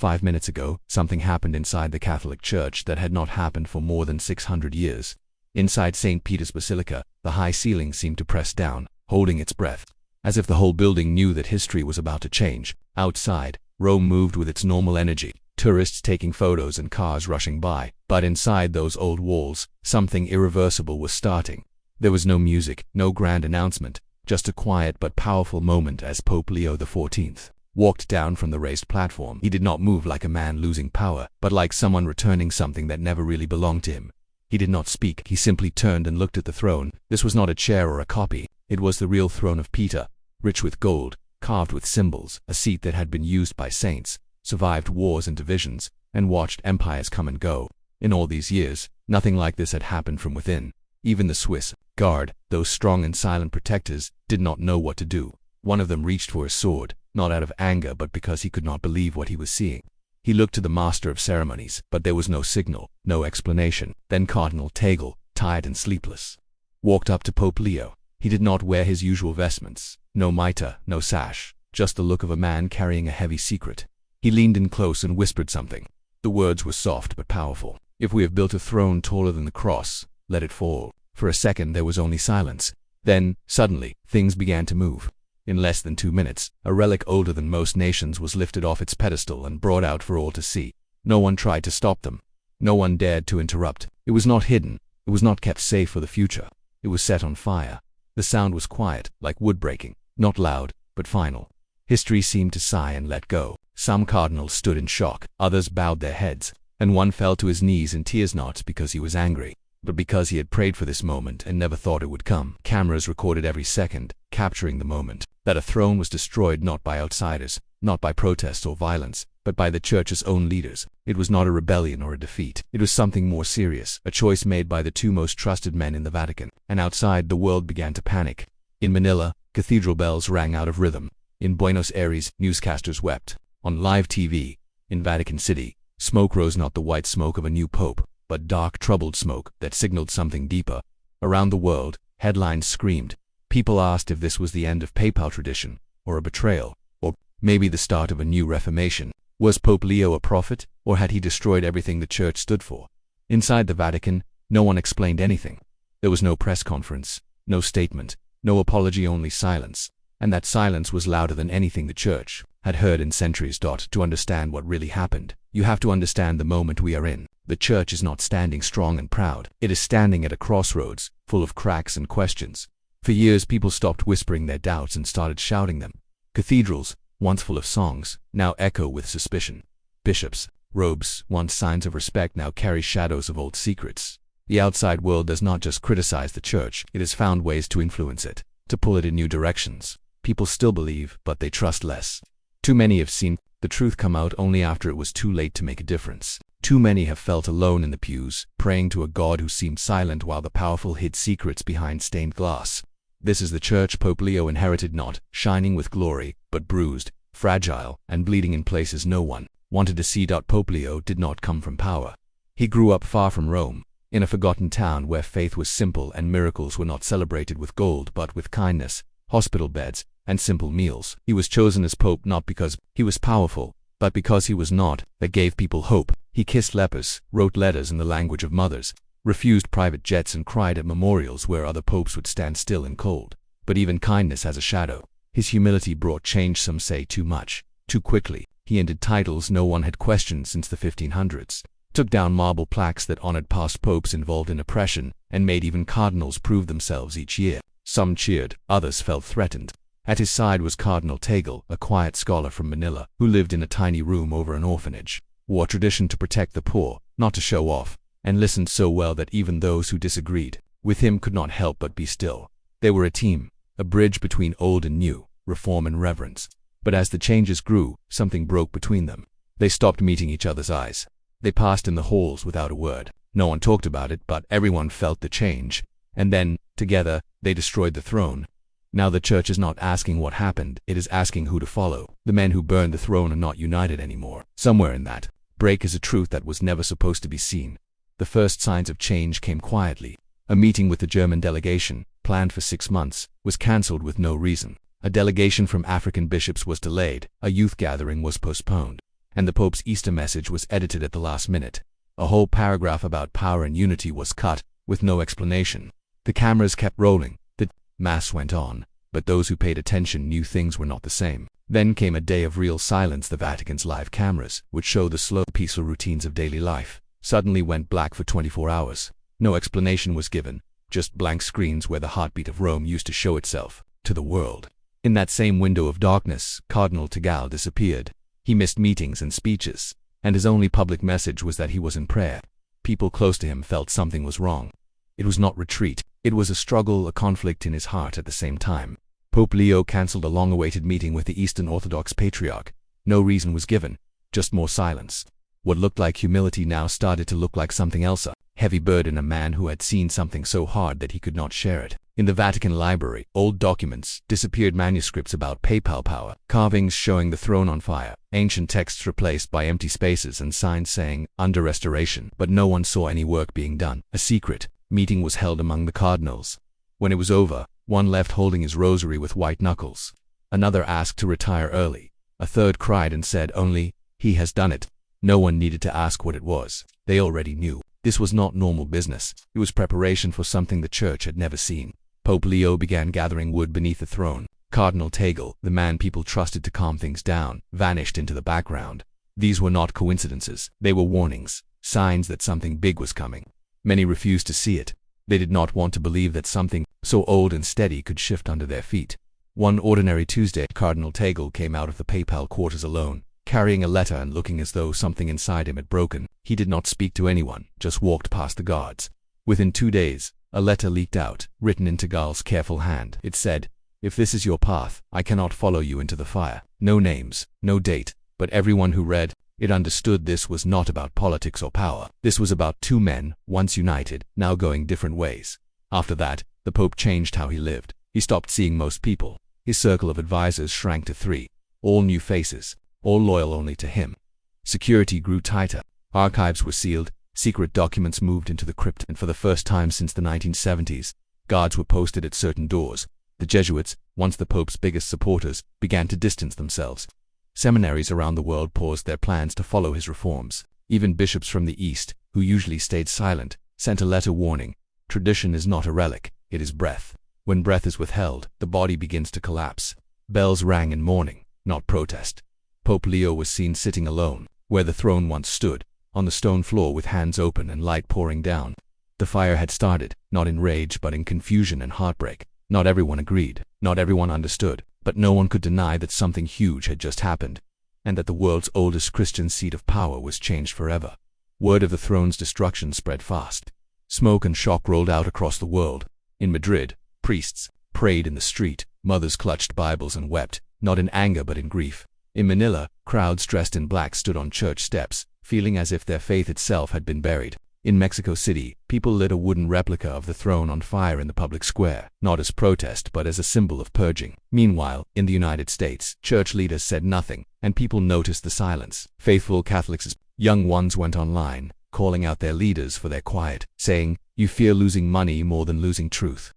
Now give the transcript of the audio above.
5 minutes ago, something happened inside the Catholic Church that had not happened for more than 600 years. Inside St. Peter's Basilica, the high ceiling seemed to press down, holding its breath, as if the whole building knew that history was about to change. Outside, Rome moved with its normal energy, tourists taking photos and cars rushing by. But inside those old walls, something irreversible was starting. There was no music, no grand announcement, just a quiet but powerful moment as Pope Leo XIV walked down from the raised platform. He did not move like a man losing power, but like someone returning something that never really belonged to him. He did not speak, he simply turned and looked at the throne. This was not a chair or a copy, it was the real throne of Peter, rich with gold, carved with symbols, a seat that had been used by saints, survived wars and divisions, and watched empires come and go. In all these years, nothing like this had happened from within. Even the Swiss guard, those strong and silent protectors, did not know what to do. One of them reached for his sword, not out of anger but because he could not believe what he was seeing. He looked to the master of ceremonies, but there was no signal, no explanation. Then Cardinal Tagle, tired and sleepless, walked up to Pope Leo. He did not wear his usual vestments, no mitre, no sash, just the look of a man carrying a heavy secret. He leaned in close and whispered something. The words were soft but powerful. "If we have built a throne taller than the cross, let it fall." For a second there was only silence. Then, suddenly, things began to move. In less than 2 minutes, a relic older than most nations was lifted off its pedestal and brought out for all to see. No one tried to stop them. No one dared to interrupt. It was not hidden. It was not kept safe for the future. It was set on fire. The sound was quiet, like wood breaking, not loud, but final. History seemed to sigh and let go. Some cardinals stood in shock, others bowed their heads, and one fell to his knees in tears, not because he was angry, but because he had prayed for this moment and never thought it would come. Cameras recorded every second, capturing the moment. That a throne was destroyed not by outsiders, not by protests or violence, but by the Church's own leaders. It was not a rebellion or a defeat. It was something more serious, a choice made by the two most trusted men in the Vatican. And outside, the world began to panic. In Manila, cathedral bells rang out of rhythm. In Buenos Aires, newscasters wept. On live TV, in Vatican City, smoke rose, not the white smoke of a new pope, but dark, troubled smoke that signaled something deeper. Around the world, headlines screamed. People asked if this was the end of papal tradition, or a betrayal, or maybe the start of a new reformation. Was Pope Leo a prophet, or had he destroyed everything the Church stood for? Inside the Vatican, no one explained anything. There was no press conference, no statement, no apology, only silence. And that silence was louder than anything the Church had heard in centuries. To understand what really happened, you have to understand the moment we are in. The Church is not standing strong and proud. It is standing at a crossroads, full of cracks and questions. For years people stopped whispering their doubts and started shouting them. Cathedrals, once full of songs, now echo with suspicion. Bishops' robes, once signs of respect, now carry shadows of old secrets. The outside world does not just criticize the Church, it has found ways to influence it, to pull it in new directions. People still believe, but they trust less. Too many have seen the truth come out only after it was too late to make a difference. Too many have felt alone in the pews, praying to a God who seemed silent while the powerful hid secrets behind stained glass. This is the Church Pope Leo inherited, not shining with glory, but bruised, fragile, and bleeding in places no one wanted to see. Pope Leo did not come from power. He grew up far from Rome, in a forgotten town where faith was simple and miracles were not celebrated with gold but with kindness, hospital beds, and simple meals. He was chosen as Pope not because he was powerful, but because he was not. That gave people hope. He kissed lepers, wrote letters in the language of mothers, refused private jets, and cried at memorials where other popes would stand still and cold. But even kindness has a shadow. His humility brought change, some say too much, too quickly. He ended titles no one had questioned since the 1500s, took down marble plaques that honored past popes involved in oppression, and made even cardinals prove themselves each year. Some cheered, others felt threatened. At his side was Cardinal Tagle, a quiet scholar from Manila, who lived in a tiny room over an orphanage, wore tradition to protect the poor, not to show off, and listened so well that even those who disagreed with him could not help but be still. They were a team, a bridge between old and new, reform and reverence. But as the changes grew, something broke between them. They stopped meeting each other's eyes. They passed in the halls without a word. No one talked about it, but everyone felt the change. And then, together, they destroyed the throne. Now the Church is not asking what happened, it is asking who to follow. The men who burned the throne are not united anymore. Somewhere in that break is a truth that was never supposed to be seen. The first signs of change came quietly. A meeting with the German delegation, planned for 6 months, was cancelled with no reason. A delegation from African bishops was delayed. A youth gathering was postponed. and the Pope's Easter message was edited at the last minute. A whole paragraph about power and unity was cut, with no explanation. The cameras kept rolling, the Mass went on, but those who paid attention knew things were not the same. Then came a day of real silence. The Vatican's live cameras, which show the slow, peaceful routines of daily life, suddenly went black for 24 hours. No explanation was given, just blank screens where the heartbeat of Rome used to show itself to the world. In that same window of darkness, Cardinal Tagle disappeared. He missed meetings and speeches, and his only public message was that he was in prayer. People close to him felt something was wrong. It was not retreat. It was a struggle, a conflict in his heart at the same time. Pope Leo cancelled a long-awaited meeting with the Eastern Orthodox Patriarch. No reason was given, just more silence. What looked like humility now started to look like something else, a heavy burden, a man who had seen something so hard that he could not share it. In the Vatican library, old documents, disappeared manuscripts about papal power, carvings showing the throne on fire, ancient texts replaced by empty spaces and signs saying, "Under restoration," but no one saw any work being done. A secret meeting was held among the cardinals. When it was over, one left holding his rosary with white knuckles. Another asked to retire early. A third cried and said only, "He has done it." No one needed to ask what it was. They already knew. This was not normal business. It was preparation for something the Church had never seen. Pope Leo began gathering wood beneath the throne. Cardinal Tagle, the man people trusted to calm things down, vanished into the background. These were not coincidences. They were warnings, signs that something big was coming. Many refused to see it. They did not want to believe that something so old and steady could shift under their feet. One ordinary Tuesday, Cardinal Tagle came out of the papal quarters alone, carrying a letter and looking as though something inside him had broken. He did not speak to anyone, just walked past the guards. Within 2 days, a letter leaked out, written in Tagle's careful hand. It said, "If this is your path, I cannot follow you into the fire." No names, no date, but everyone who read it understood this was not about politics or power. This was about two men, once united, now going different ways. After that, the Pope changed how he lived. He stopped seeing most people. His circle of advisors shrank to 3. All new faces, all loyal only to him. Security grew tighter. Archives were sealed. Secret documents moved into the crypt, and for the first time since the 1970s, guards were posted at certain doors. The Jesuits, once the Pope's biggest supporters, began to distance themselves. Seminaries around the world paused their plans to follow his reforms. Even bishops from the East, who usually stayed silent, sent a letter warning, "Tradition is not a relic, it is breath. When breath is withheld, the body begins to collapse." Bells rang in mourning, not protest. Pope Leo was seen sitting alone, where the throne once stood, on the stone floor with hands open and light pouring down. The fire had started, not in rage but in confusion and heartbreak. Not everyone agreed, not everyone understood, but no one could deny that something huge had just happened, and that the world's oldest Christian seat of power was changed forever. Word of the throne's destruction spread fast. Smoke and shock rolled out across the world. In Madrid, priests prayed in the street, mothers clutched Bibles and wept, not in anger but in grief. In Manila, crowds dressed in black stood on church steps, feeling as if their faith itself had been buried. In Mexico City, people lit a wooden replica of the throne on fire in the public square, not as protest but as a symbol of purging. Meanwhile, in the United States, church leaders said nothing, and people noticed the silence. Faithful Catholics, young ones, went online, calling out their leaders for their quiet, saying, "You fear losing money more than losing truth."